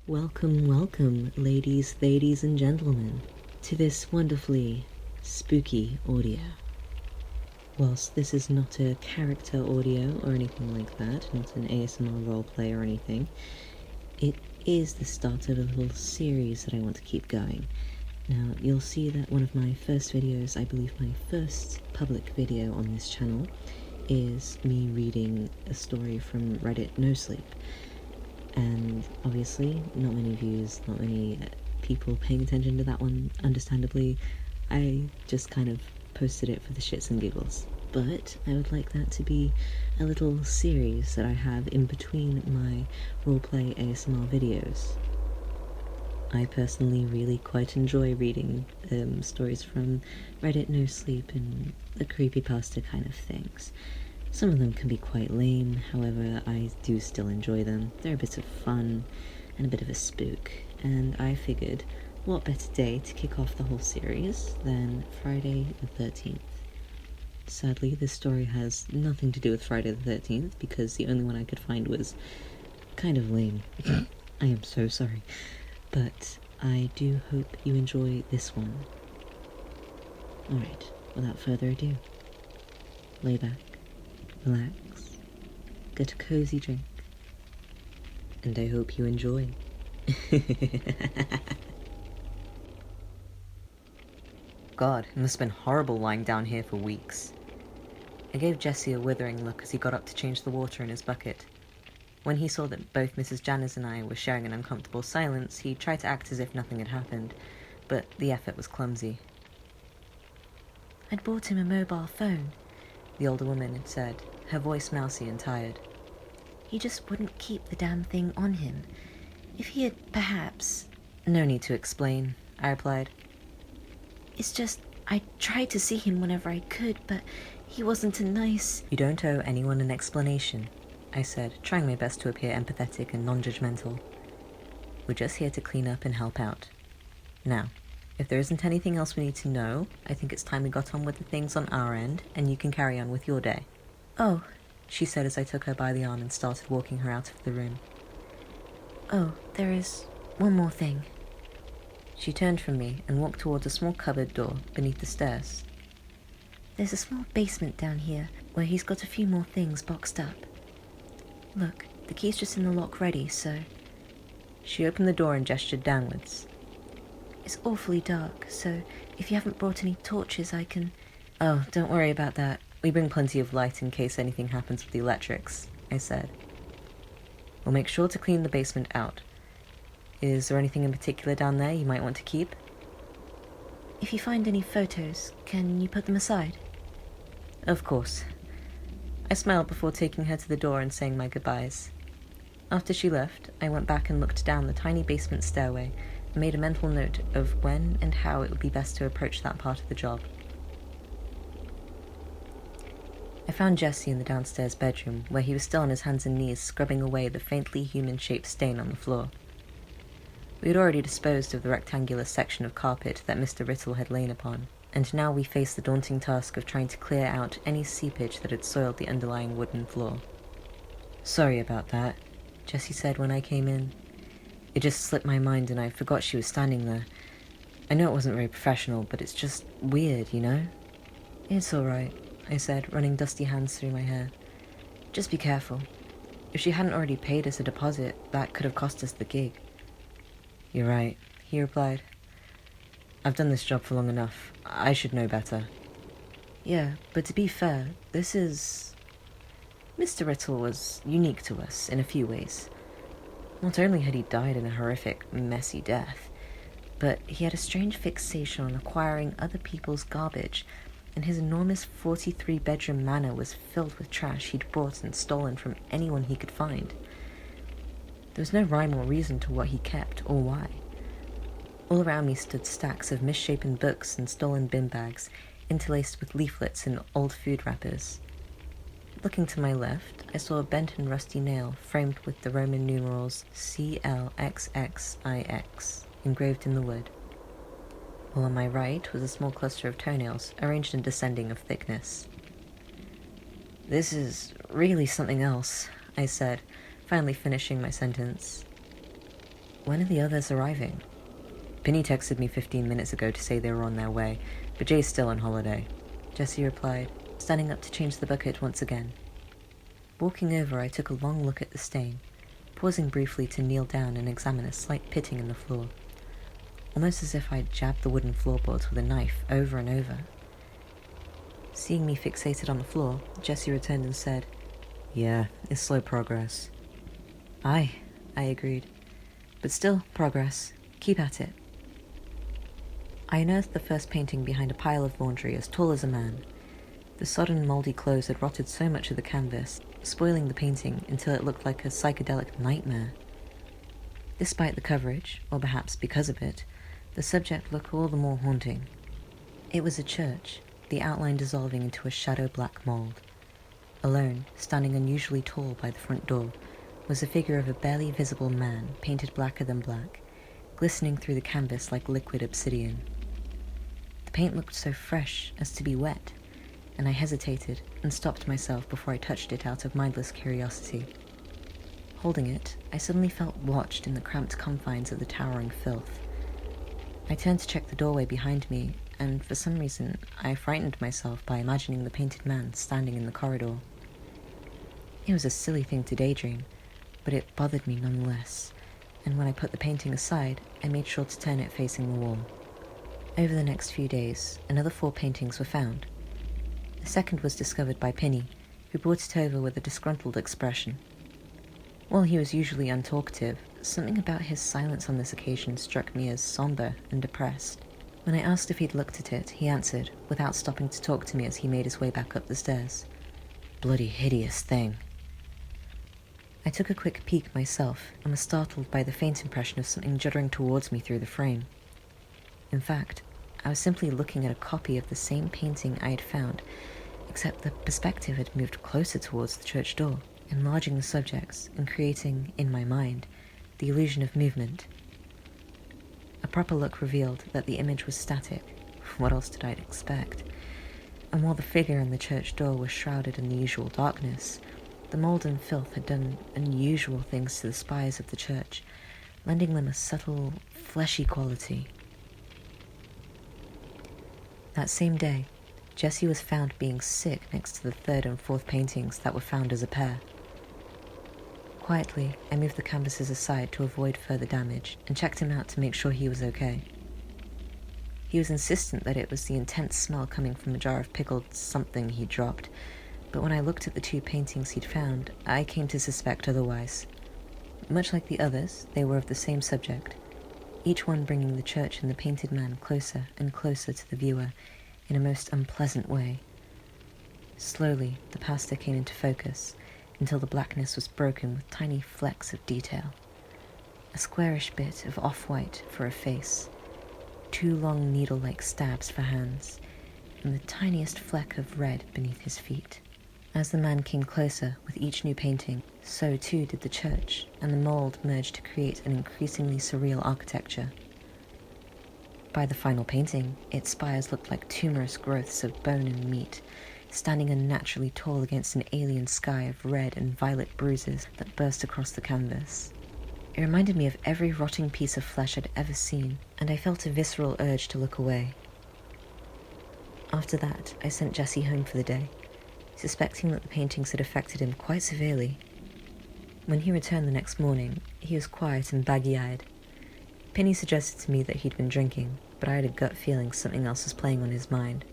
Welcome, welcome, ladies, and gentlemen, to this wonderfully spooky audio. Whilst this is not a character audio or anything like that, not an ASMR roleplay or anything, it is the start of a little series that I want to keep going. Now, you'll see that one of my first videos, I believe my first public video on this channel, is me reading a story from Reddit nosleep. And obviously, not many views, not many people paying attention to that one, understandably. I just kind of posted it for the shits and giggles. But I would like that to be a little series that I have in between my roleplay ASMR videos. I personally really quite enjoy reading stories from Reddit nosleep and the creepypasta kind of things. Some of them can be quite lame, however I do still enjoy them. They're a bit of fun and a bit of a spook, and I figured what better day to kick off the whole series than Friday the 13th. Sadly, this story has nothing to do with Friday the 13th because the only one I could find was kind of lame. I am so sorry, but I do hope you enjoy this one. Alright, without further ado, lay back, relax, get a cozy drink, and I hope you enjoy. God, it must have been horrible lying down here for weeks. I gave Jesse a withering look as he got up to change the water in his bucket. When he saw that both Mrs. Janners and I were sharing an uncomfortable silence, he tried to act as if nothing had happened, but the effort was clumsy. "I'd bought him a mobile phone," the older woman had said, her voice mousy and tired. "He just wouldn't keep the damn thing on him. If he had perhaps—" "No need to explain," I replied. "It's just, I tried to see him whenever I could, but he wasn't a nice—" "You don't owe anyone an explanation," I said, trying my best to appear empathetic and non-judgmental. "We're just here to clean up and help out. Now, if there isn't anything else we need to know, I think it's time we got on with the things on our end, and you can carry on with your day." "Oh," she said as I took her by the arm and started walking her out of the room. "Oh, there is one more thing." She turned from me and walked towards a small cupboard door beneath the stairs. "There's a small basement down here where he's got a few more things boxed up. Look, the key's just in the lock ready, so—" She opened the door and gestured downwards. "It's awfully dark, so if you haven't brought any torches, I can—" "Oh, don't worry about that. We bring plenty of light in case anything happens with the electrics," I said. "We'll make sure to clean the basement out. Is there anything in particular down there you might want to keep?" "If you find any photos, can you put them aside?" "Of course." I smiled before taking her to the door and saying my goodbyes. After she left, I went back and looked down the tiny basement stairway and made a mental note of when and how it would be best to approach that part of the job. I found Jesse in the downstairs bedroom, where he was still on his hands and knees scrubbing away the faintly human-shaped stain on the floor. We had already disposed of the rectangular section of carpet that Mr. Riddle had lain upon, and now we faced the daunting task of trying to clear out any seepage that had soiled the underlying wooden floor. "Sorry about that," Jesse said when I came in. "It just slipped my mind and I forgot she was standing there. I know it wasn't very professional, but it's just weird, you know?" "It's all right," I said, running dusty hands through my hair. "Just be careful. If she hadn't already paid us a deposit, that could have cost us the gig." "You're right," he replied. "I've done this job for long enough. I should know better." "Yeah, but to be fair, this is—" Mr. Riddle was unique to us in a few ways. Not only had he died in a horrific, messy death, but he had a strange fixation on acquiring other people's garbage, and his enormous 43-bedroom manor was filled with trash he'd brought and stolen from anyone he could find. There was no rhyme or reason to what he kept or why. All around me stood stacks of misshapen books and stolen bin bags, interlaced with leaflets and old food wrappers. Looking to my left, I saw a bent and rusty nail framed with the Roman numerals CLXXIX engraved in the wood, while on my right was a small cluster of toenails arranged in descending of thickness. "This is really something else," I said, finally finishing my sentence. When are the others arriving? Penny texted me 15 minutes ago to say they were on their way, but Jay's still on holiday. Jessie replied, standing up to change the bucket once again. Walking over, I took a long look at the stain, pausing briefly to kneel down and examine a slight pitting in the floor, almost as if I'd jabbed the wooden floorboards with a knife over and over. Seeing me fixated on the floor, Jessie returned and said, "Yeah, it's slow progress." "Aye," I agreed. "But still, progress. Keep at it." I unearthed the first painting behind a pile of laundry as tall as a man. The sodden, mouldy clothes had rotted so much of the canvas, spoiling the painting until it looked like a psychedelic nightmare. Despite the coverage, or perhaps because of it, the subject looked all the more haunting. It was a church, the outline dissolving into a shadow-black mould. Alone, standing unusually tall by the front door, was the figure of a barely visible man painted blacker than black, glistening through the canvas like liquid obsidian. The paint looked so fresh as to be wet, and I hesitated and stopped myself before I touched it out of mindless curiosity. Holding it, I suddenly felt watched in the cramped confines of the towering filth. I turned to check the doorway behind me, and for some reason I frightened myself by imagining the painted man standing in the corridor. It was a silly thing to daydream, but it bothered me nonetheless, and when I put the painting aside, I made sure to turn it facing the wall. Over the next few days, another 4 paintings were found. The second was discovered by Penny, who brought it over with a disgruntled expression. While he was usually untalkative, something about his silence on this occasion struck me as somber and depressed. When I asked if he'd looked at it, he answered, without stopping to talk to me as he made his way back up the stairs. "Bloody hideous thing." I took a quick peek myself and was startled by the faint impression of something juddering towards me through the frame. In fact, I was simply looking at a copy of the same painting I had found, except the perspective had moved closer towards the church door, enlarging the subjects and creating, in my mind, the illusion of movement. A proper look revealed that the image was static. What else did I expect? And while the figure in the church door was shrouded in the usual darkness, the mould and filth had done unusual things to the spires of the church, lending them a subtle, fleshy quality. That same day, Jessie was found being sick next to the 3rd and 4th paintings that were found as a pair. Quietly, I moved the canvases aside to avoid further damage and checked him out to make sure he was okay. He was insistent that it was the intense smell coming from a jar of pickled something he dropped, but when I looked at the 2 paintings he'd found, I came to suspect otherwise. Much like the others, they were of the same subject, each one bringing the church and the painted man closer and closer to the viewer in a most unpleasant way. Slowly, the pastor came into focus until the blackness was broken with tiny flecks of detail. A squarish bit of off-white for a face, 2 long needle-like stabs for hands, and the tiniest fleck of red beneath his feet. As the man came closer with each new painting, so too did the church, and the mould merged to create an increasingly surreal architecture. By the final painting, its spires looked like tumorous growths of bone and meat, standing unnaturally tall against an alien sky of red and violet bruises that burst across the canvas. It reminded me of every rotting piece of flesh I'd ever seen, and I felt a visceral urge to look away. After that, I sent Jessie home for the day, suspecting that the paintings had affected him quite severely. When he returned the next morning, he was quiet and baggy-eyed. Penny suggested to me that he'd been drinking, but I had a gut feeling something else was playing on his mind.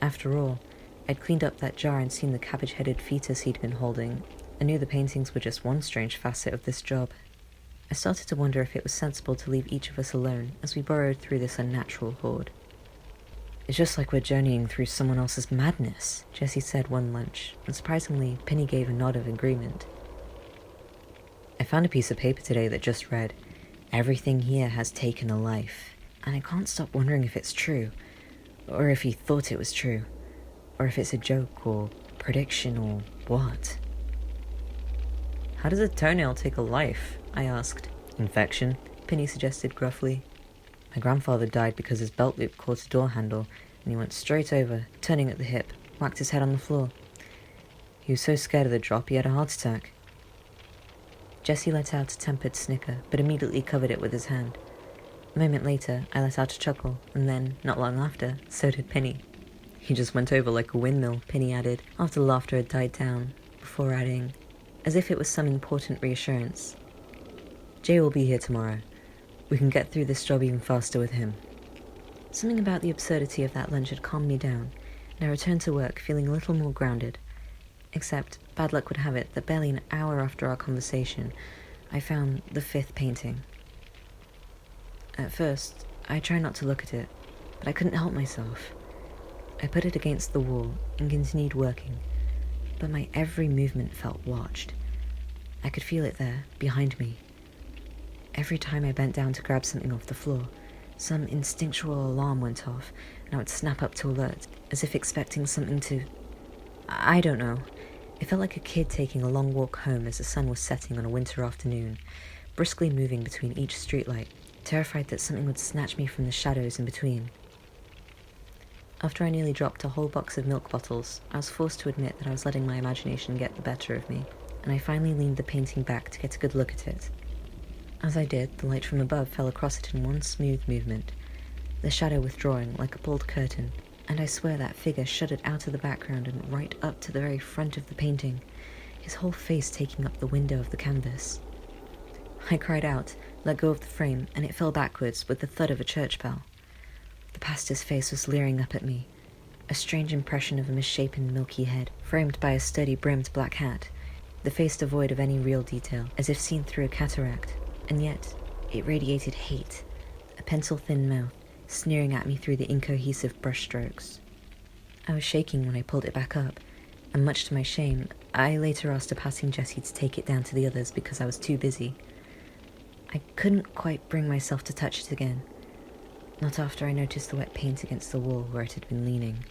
After all, I'd cleaned up that jar and seen the cabbage-headed fetus he'd been holding, and knew the paintings were just one strange facet of this job. I started to wonder if it was sensible to leave each of us alone as we burrowed through this unnatural hoard. "It's just like we're journeying through someone else's madness," Jessie said one lunch, and surprisingly, Penny gave a nod of agreement. "I found a piece of paper today that just read, 'Everything here has taken a life,' and I can't stop wondering if it's true, or if he thought it was true, or if it's a joke, or prediction, or what." "How does a toenail take a life?" I asked. "Infection," Penny suggested gruffly. "My grandfather died because his belt loop caught a door handle, and he went straight over, turning at the hip, whacked his head on the floor. He was so scared of the drop he had a heart attack." Jesse let out a tempered snicker, but immediately covered it with his hand. A moment later, I let out a chuckle, and then, not long after, so did Penny. "He just went over like a windmill," Penny added, after the laughter had died down, before adding, as if it was some important reassurance, "Jay will be here tomorrow. We can get through this job even faster with him." Something about the absurdity of that lunch had calmed me down, and I returned to work feeling a little more grounded. Except, bad luck would have it that barely an hour after our conversation, I found the 5th painting. At first, I tried not to look at it, but I couldn't help myself. I put it against the wall and continued working, but my every movement felt watched. I could feel it there, behind me. Every time I bent down to grab something off the floor, some instinctual alarm went off, and I would snap up to alert, as if expecting something to... I don't know. It felt like a kid taking a long walk home as the sun was setting on a winter afternoon, briskly moving between each streetlight, terrified that something would snatch me from the shadows in between. After I nearly dropped a whole box of milk bottles, I was forced to admit that I was letting my imagination get the better of me, and I finally leaned the painting back to get a good look at it. As I did, the light from above fell across it in one smooth movement, the shadow withdrawing like a pulled curtain, and I swear that figure shuddered out of the background and right up to the very front of the painting, his whole face taking up the window of the canvas. I cried out, let go of the frame, and it fell backwards with the thud of a church bell. The pastor's face was leering up at me, a strange impression of a misshapen, milky head, framed by a sturdy brimmed black hat, the face devoid of any real detail, as if seen through a cataract, and yet it radiated hate, a pencil-thin mouth, sneering at me through the incohesive brushstrokes. I was shaking when I pulled it back up, and much to my shame, I later asked a passing Jessie to take it down to the others because I was too busy. I couldn't quite bring myself to touch it again, not after I noticed the wet paint against the wall where it had been leaning.